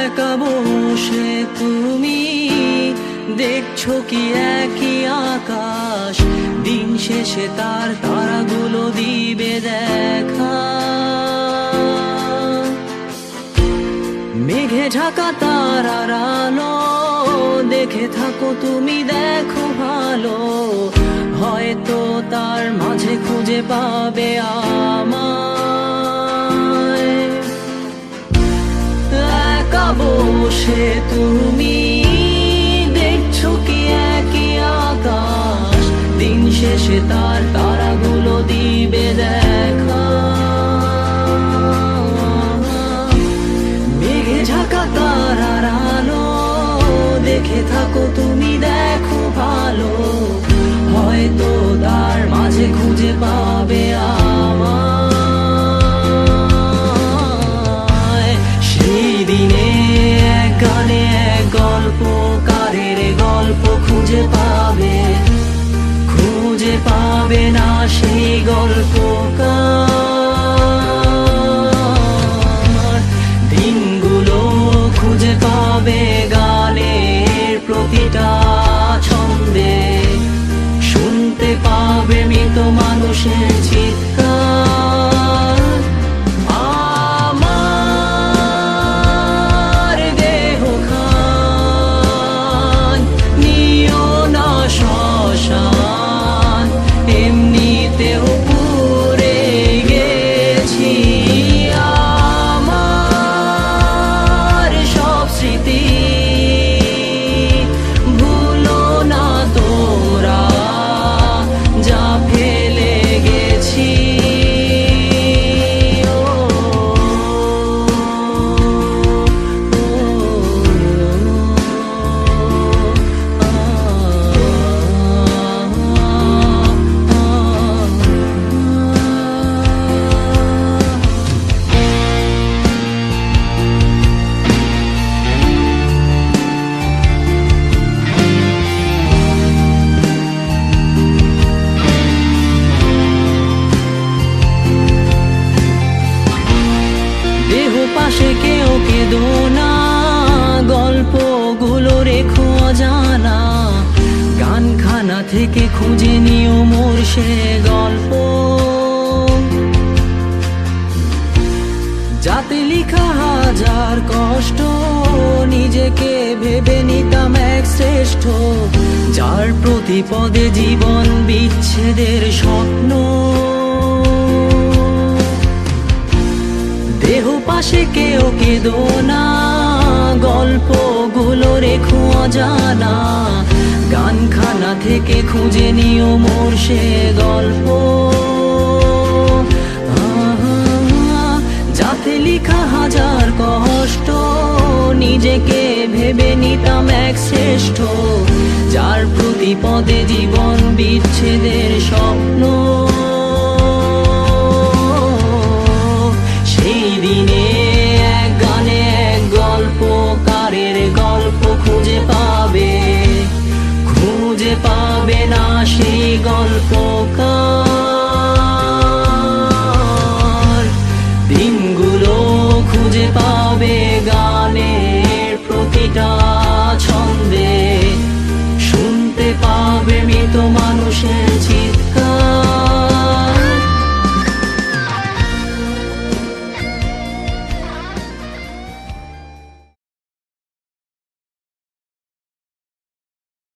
একা বসে তুমি দেখছো কি একই আকাশ, দিন শেষে তার তারাগুলো দিবে দেখা। মেঘে ঢাকা তারার আলো দেখে থাকো তুমি, দেখো ভালো, হয়তো তার মাঝে খুঁজে পাবে আমায়। একা বসে তুমি দেখছো কি একই আকাশ, দিন শেষে তার তারাগুলো দিবে দেখা। মেঘে ঢাকা তারার আলো দেখে থাকো তুমি, দেখো ভালো, হয়তো তার মাঝে খুঁজে পাবে আমায়। সেই দিনে এক গানে এক গল্পকারের গল্প খুঁজে পাবে না সেই গল্পকার। দিনগুলো খুঁজে পাবে গানের প্রতিটা ছন্দে, শুনতে পাবে মৃত মানুষের চিৎকার। আমার দেহ খান নিও না শ্মশান, এমনিতেও পুড়ে গেছি। আমার সব স্মৃতি ভুলো না তোমরা, যা ফেলে গেছি। পাশে কেউ কেঁদো না, গল্পগুলো রেখো অজানা, গানখানা থেকে খুঁজে নিও মোর সে গল্প, যাতে লিখা হাজার কষ্ট নিজেকে ভেবে নিতাম এক শ্রেষ্ঠ, যার প্রতি পদে জীবন বিচ্ছেদের স্বপ্ন। দেহ পাশে কেউ কেঁদো না, গল্পগুলো রেখো অজানা, গানখানা থেকে খুঁজে নিও মোর সে গল্প, যাতে লিখা হাজার কষ্ট নিজেকে ভেবে নিতাম এক শ্রেষ্ঠ, যার প্রতি পদে জীবন বিচ্ছেদের স্বপ্ন।